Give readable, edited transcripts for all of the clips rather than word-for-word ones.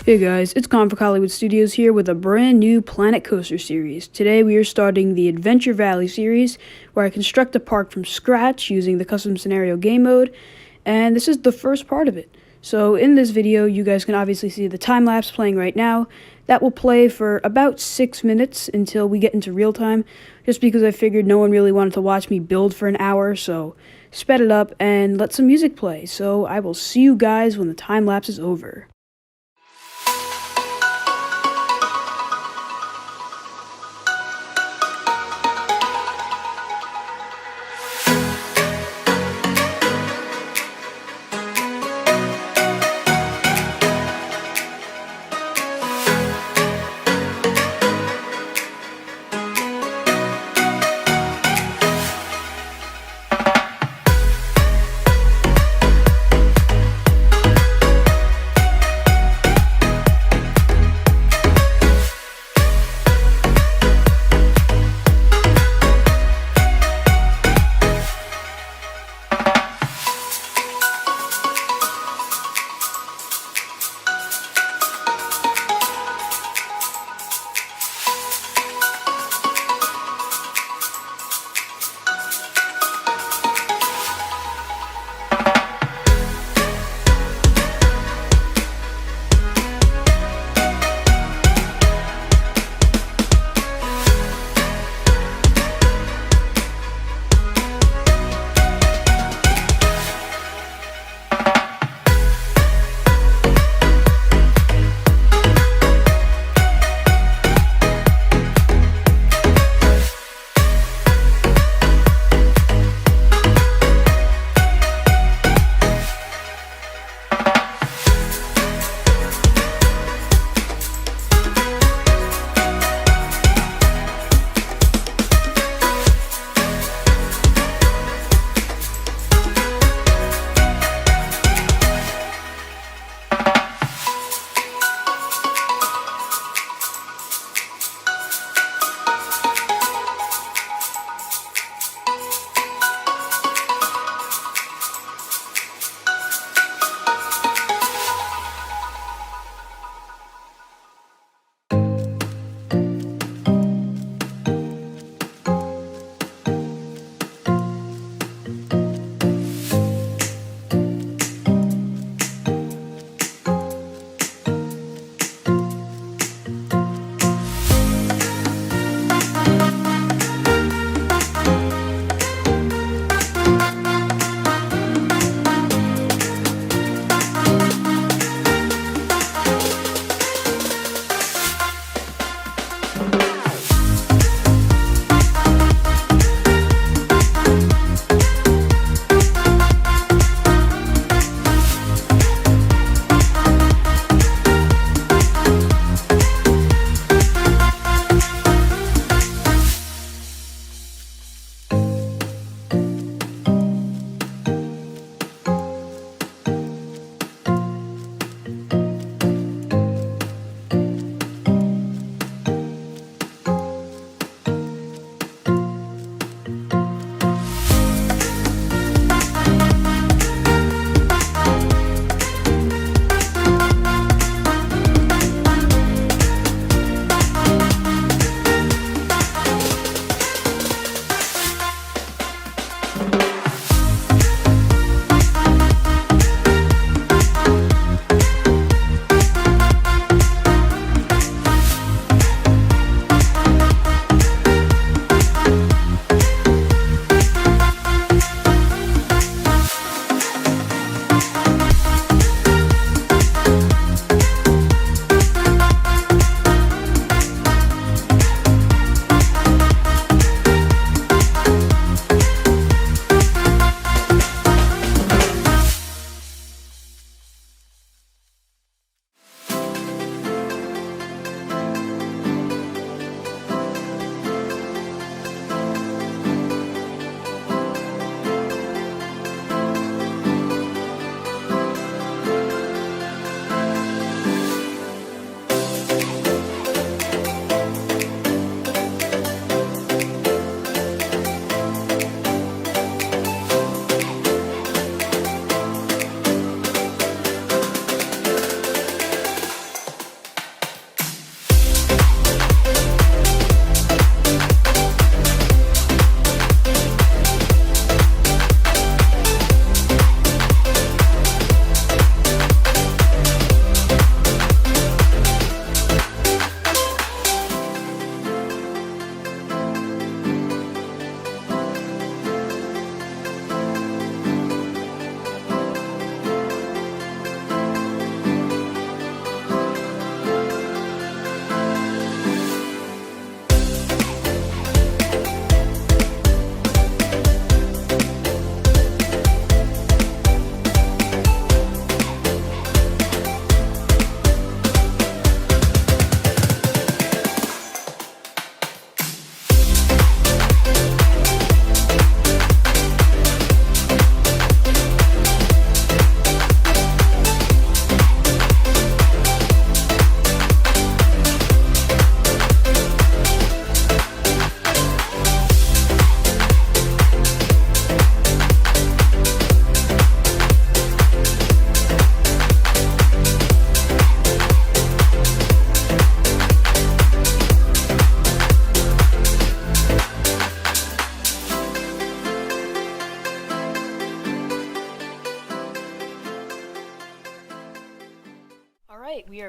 Hey guys, it's Con for Coliwood Studios here with a brand new Planet Coaster series. Today we are starting the Adventure Valley series, where I construct a park from scratch using the custom scenario game mode, and this is the first part of it. So in this video, you guys can obviously see the time lapse playing right now. That will play for about 6 minutes until we get into real time, just because I figured no one really wanted to watch me build for an hour, so sped it up and let some music play. So I will see you guys when the time lapse is over.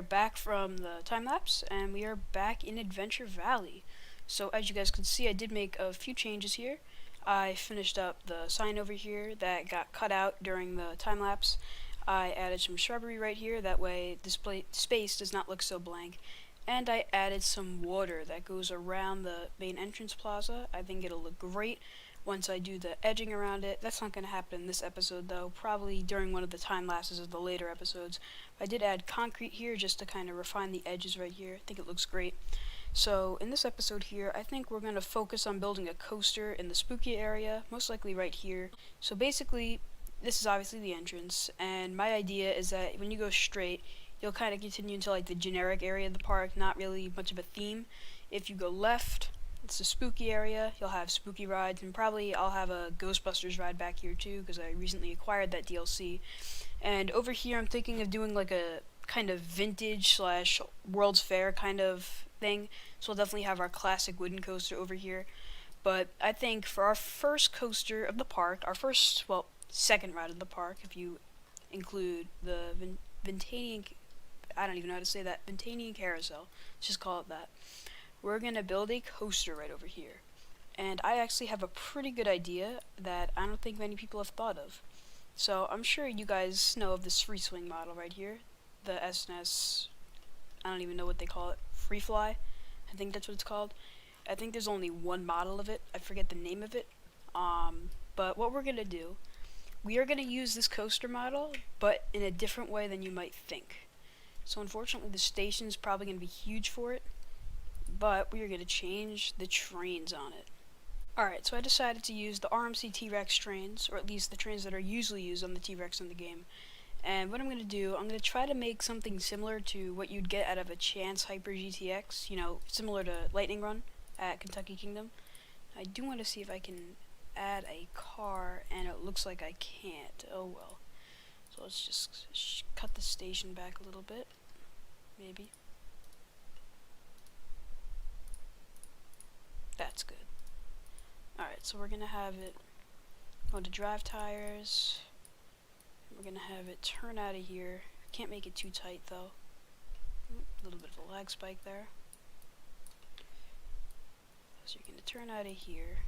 back from the time-lapse, and we are back in Adventure Valley. So as you guys can see, I did make a few changes here. I finished up the sign over here that got cut out during the time-lapse. I added some shrubbery right here, that way display space does not look so blank. And I added some water that goes around the main entrance plaza. I think it'll look great once I do the edging around it. That's not going to happen in this episode though, probably during one of the time lapses of the later episodes. I did add concrete here just to kind of refine the edges right here. I think it looks great. So in this episode here, I think we're going to focus on building a coaster in the spooky area, most likely right here. So basically, this is obviously the entrance, and my idea is that when you go straight, you'll kind of continue into like the generic area of the park, not really much of a theme. If you go left, it's the spooky area, you'll have spooky rides, and probably I'll have a Ghostbusters ride back here too, because I recently acquired that DLC. And over here I'm thinking of doing like a kind of vintage slash World's Fair kind of thing, so we'll definitely have our classic wooden coaster over here. But I think for our first coaster of the park, our first, well, second ride of the park, if you include the Vintanian, I don't even know how to say that, Vintanian Carousel, let's just call it that. We're going to build a coaster right over here. And I actually have a pretty good idea that I don't think many people have thought of. So I'm sure you guys know of this free swing model right here, the SNS, I don't even know what they call it, free fly, I think that's what it's called. I think there's only one model of it, I forget the name of it. But what we're going to do, we are going to use this coaster model, but in a different way than you might think. So unfortunately the station's probably going to be huge for it, but we are going to change the trains on it. Alright, so I decided to use the RMC T-Rex trains, or at least the trains that are usually used on the T-Rex in the game. And what I'm going to do, I'm going to try to make something similar to what you'd get out of a Chance Hyper GTX, you know, similar to Lightning Run at Kentucky Kingdom. I do want to see if I can add a car, and it looks like I can't. Oh well. So let's just cut the station back a little bit, maybe. That's good. Alright, so we're going to have it go to drive tires. We're going to have it turn out of here. Can't make it too tight though. A little bit of a lag spike there. So you're going to turn out of here.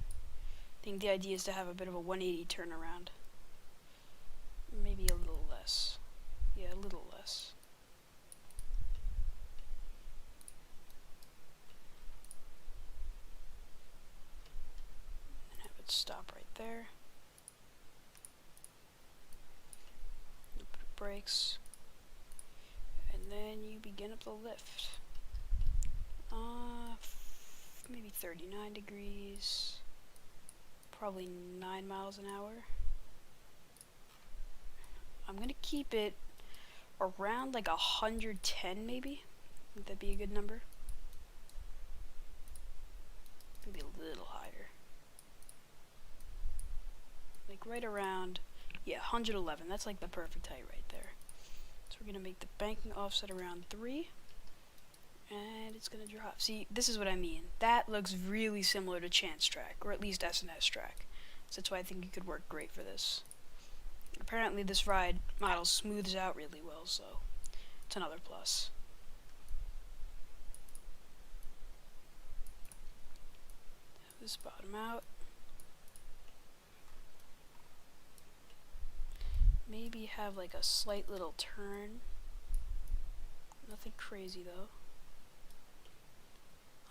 I think the idea is to have a bit of a 180 turnaround. Maybe a little less. Yeah, a little less. And have it stop right there. Brakes, and then you begin up the lift. Maybe 39 degrees, probably 9 miles an hour. I'm gonna keep it around like 110 maybe. Would that be a good number? Maybe a little higher. Like right around, yeah, 111. That's like the perfect height right there. So we're going to make the banking offset around 3. And it's going to drop. See, this is what I mean. That looks really similar to Chance Track, or at least SNS Track. So that's why I think it could work great for this. Apparently this ride model smooths out really well, so it's another plus. Have this bottom out. Maybe have like a slight little turn. Nothing crazy though.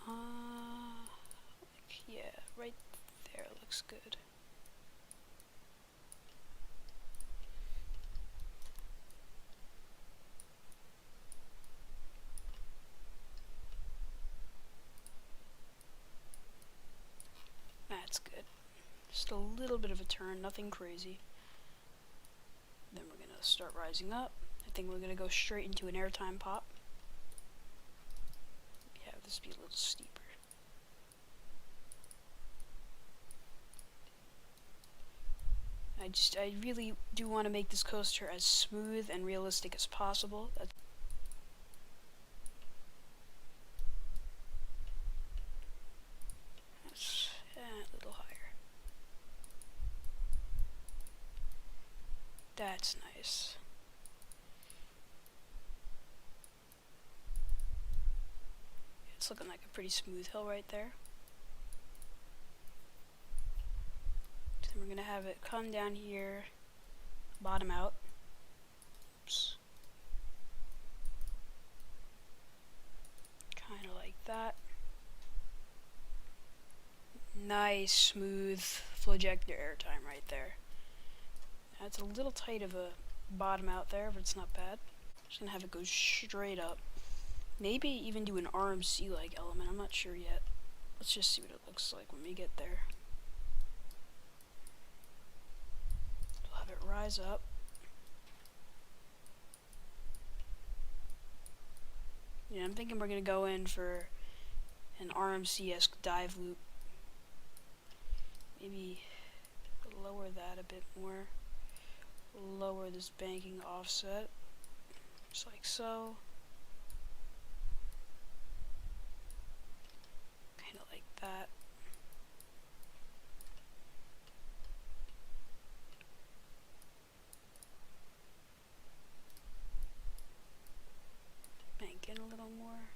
Like, yeah, right there looks good. That's good. Just a little bit of a turn, nothing crazy. Then we're going to start rising up. I think we're going to go straight into an airtime pop. Yeah, this be a little steeper. I really do want to make this coaster as smooth and realistic as possible. That's a little higher. That's nice. That's looking like a pretty smooth hill right there. So then we're going to have it come down here, bottom out. Oops. Kind of like that. Nice, smooth flowjector airtime right there. That's a little tight of a bottom out there, but it's not bad. Just gonna have it go straight up. Maybe even do an RMC-like element, I'm not sure yet. Let's just see what it looks like when we get there. We'll have it rise up. Yeah, I'm thinking we're gonna go in for an RMC-esque dive loop. Maybe lower that a bit more. Lower this banking offset, just like so. Kind of like that. Bank in a little more.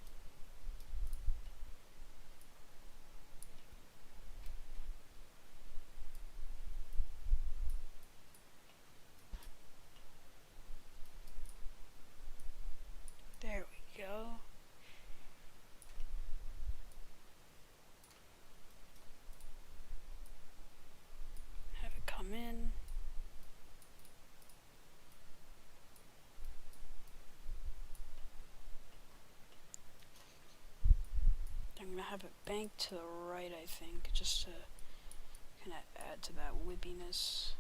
There we go. Have it come in. I'm gonna have it bank to the right, I think, just to kind of add to that whippiness.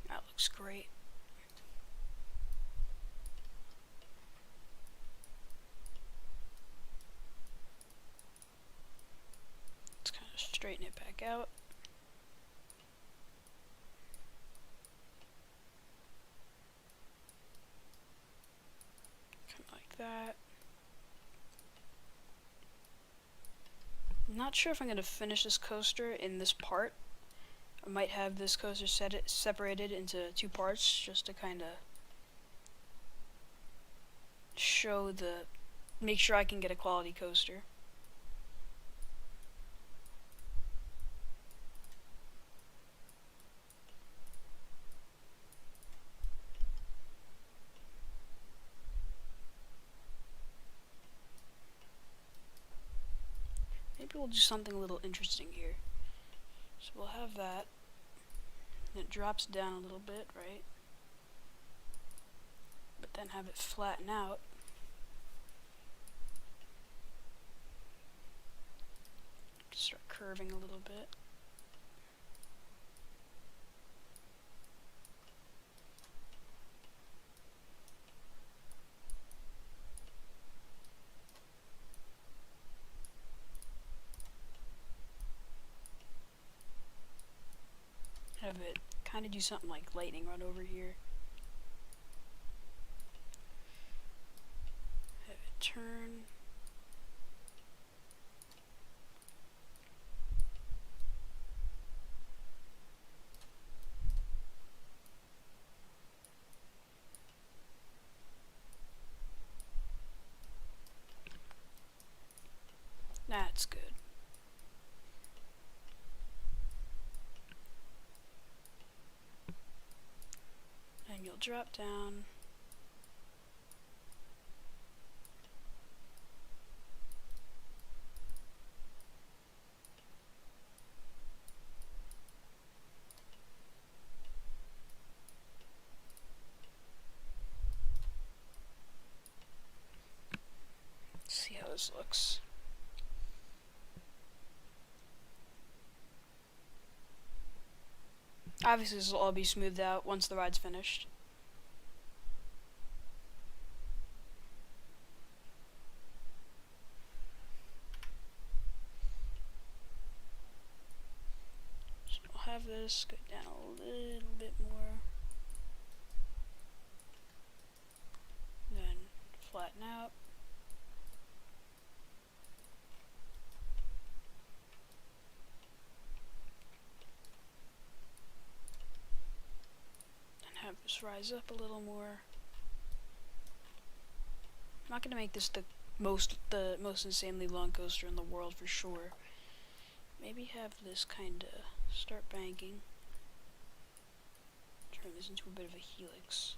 That looks great. Let's kind of straighten it back out. Kind of like that. I'm not sure if I'm going to finish this coaster in this part. I might have this coaster separated into two parts just to kind of show make sure I can get a quality coaster. Maybe we'll do something a little interesting here. So we'll have that. And it drops down a little bit, right? But then have it flatten out. Start curving a little bit. Have it kind of do something like lightning run over here. Have it turn. That's good. And you'll drop down. Let's see how this looks. Obviously this will all be smoothed out once the ride's finished. So we'll have this go down a little bit more. Then flatten out. Just rise up a little more. I'm not gonna make this the most insanely long coaster in the world for sure. Maybe have this kinda start banking. Turn this into a bit of a helix.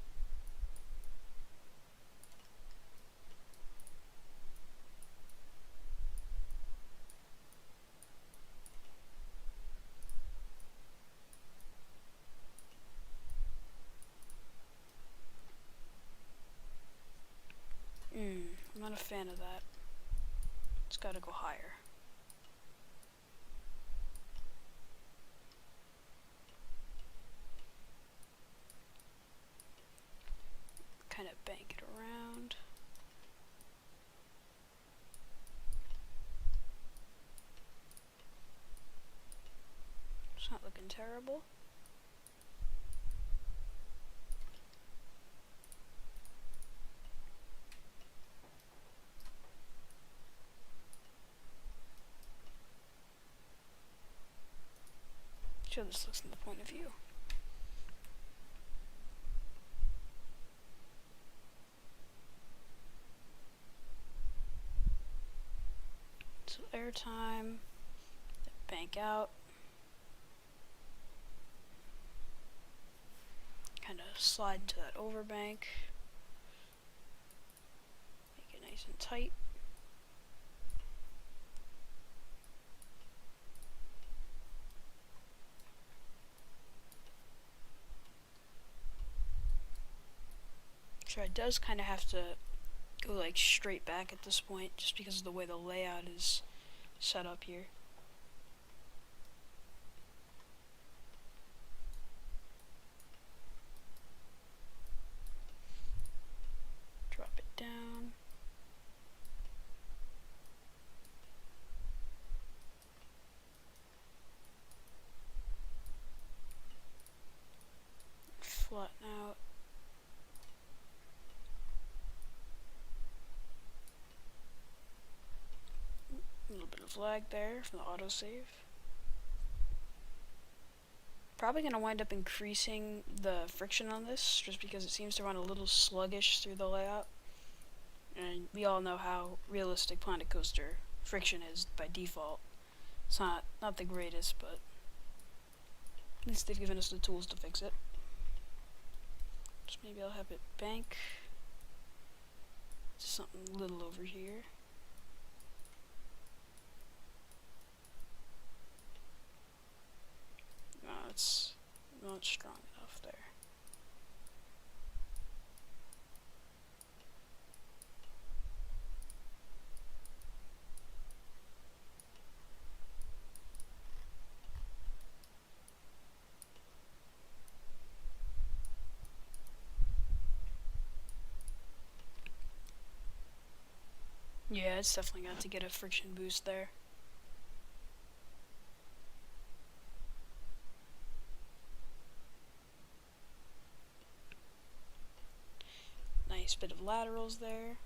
I'm not a fan of that. It's gotta go higher. Kind of bank it around. It's not looking terrible. Sure, this looks from the point of view. So airtime, bank out, kind of slide into that overbank, make it nice and tight. So it does kind of have to go like straight back at this point, just because of the way the layout is set up here. Drop it down. Flatten out. A little bit of lag there from the autosave. Probably going to wind up increasing the friction on this, just because it seems to run a little sluggish through the layout. And we all know how realistic Planet Coaster friction is by default. It's not the greatest, but at least they've given us the tools to fix it. Just maybe I'll have it bank to something a little over here. No, it's not strong enough there. Yeah, it's definitely got to get a friction boost there. Nice bit of laterals there.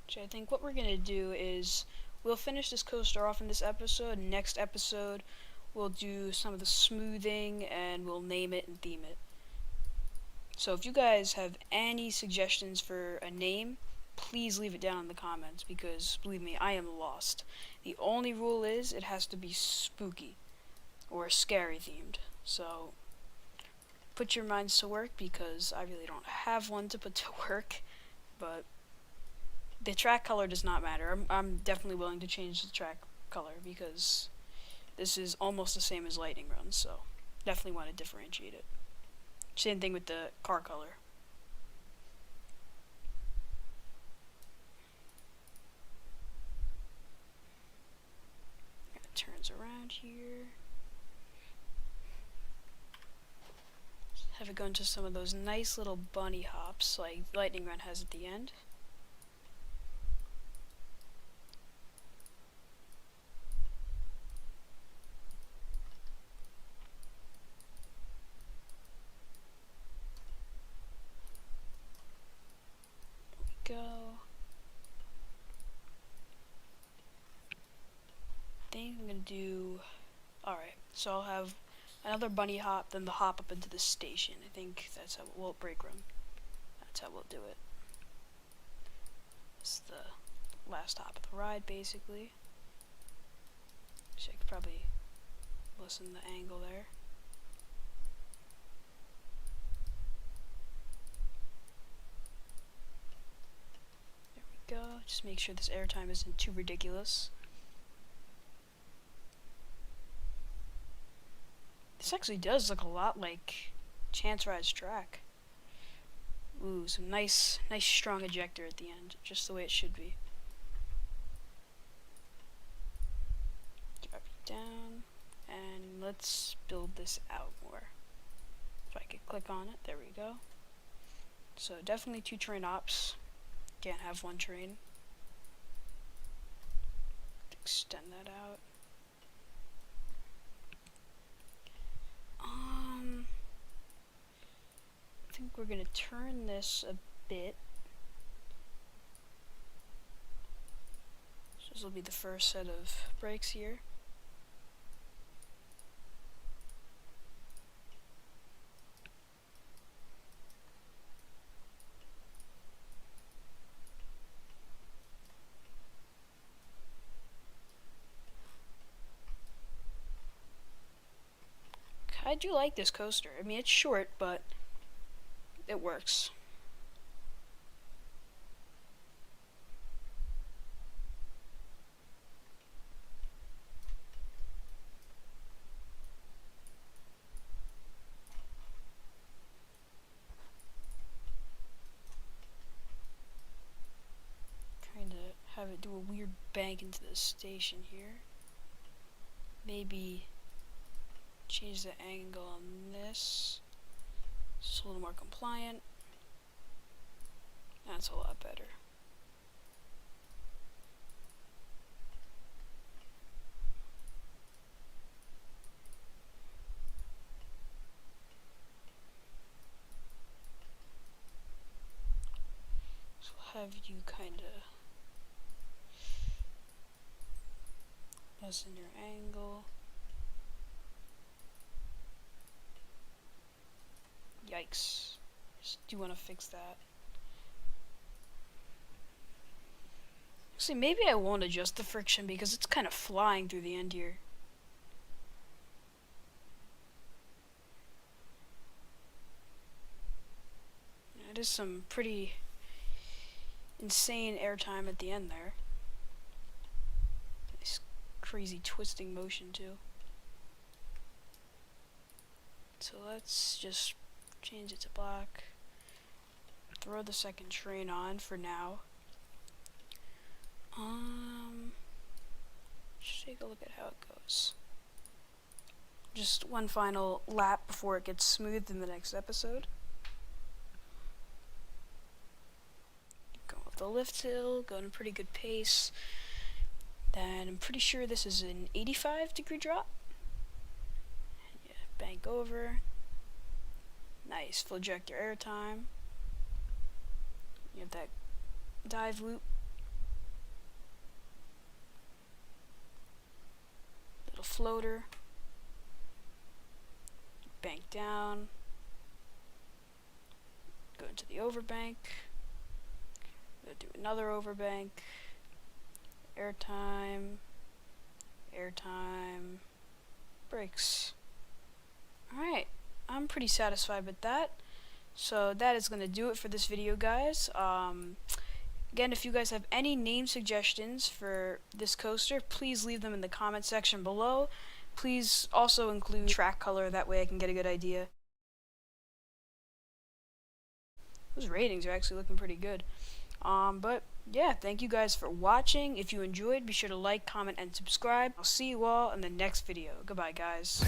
So I think what we're going to do is we'll finish this coaster off in this episode. Next episode, we'll do some of the smoothing and we'll name it and theme it. So if you guys have any suggestions for a name, please leave it down in the comments, because believe me, I am lost. The only rule is it has to be spooky or scary themed. So put your minds to work, because I really don't have one to put to work, but the track color does not matter. I'm definitely willing to change the track color, because this is almost the same as Lightning Run, so definitely want to differentiate it. Same thing with the car color. It turns around here. Have it go into some of those nice little bunny hops like Lightning Run has at the end. Go. I think I'm gonna do. Alright. So I'll have another bunny hop, then the hop up into the station. I think that's how we'll break room. That's how we'll do it. It's the last hop of the ride, basically. So I could probably lessen the angle there. There we go. Just make sure this airtime isn't too ridiculous. This actually does look a lot like Chance Ride's track. Ooh, some nice strong ejector at the end, just the way it should be. Drop it down, and let's build this out more. If I could click on it, there we go. So definitely 2 train ops. Can't have 1 train. Extend that out. I think we're going to turn this a bit. So this will be the first set of brakes here. I do like this coaster. I mean, it's short, but it works. Trying to have it do a weird bank into the station here. Maybe change the angle on this. It's a little more compliant. That's a lot better. So I'll have you kind of lessen your angle. Yikes. Just do want to fix that. Actually, maybe I won't adjust the friction because it's kind of flying through the end here. It is some pretty insane airtime at the end there. This crazy twisting motion too. So let's just change it to black. Throw the second train on for now. Just take a look at how it goes. Just one final lap before it gets smoothed in the next episode. Go up the lift hill, going at a pretty good pace. Then I'm pretty sure this is an 85-degree drop. Yeah, bank over. Nice, full ejector airtime. You have that dive loop. Little floater. Bank down. Go into the overbank. Go do another overbank. Airtime. Airtime. Brakes. Alright. I'm pretty satisfied with that. So that is going to do it for this video, guys. Again, if you guys have any name suggestions for this coaster, please leave them in the comment section below. Please also include track color, that way I can get a good idea. Those ratings are actually looking pretty good. But yeah, thank you guys for watching. If you enjoyed, be sure to like, comment, and subscribe. I'll see you all in the next video. Goodbye, guys.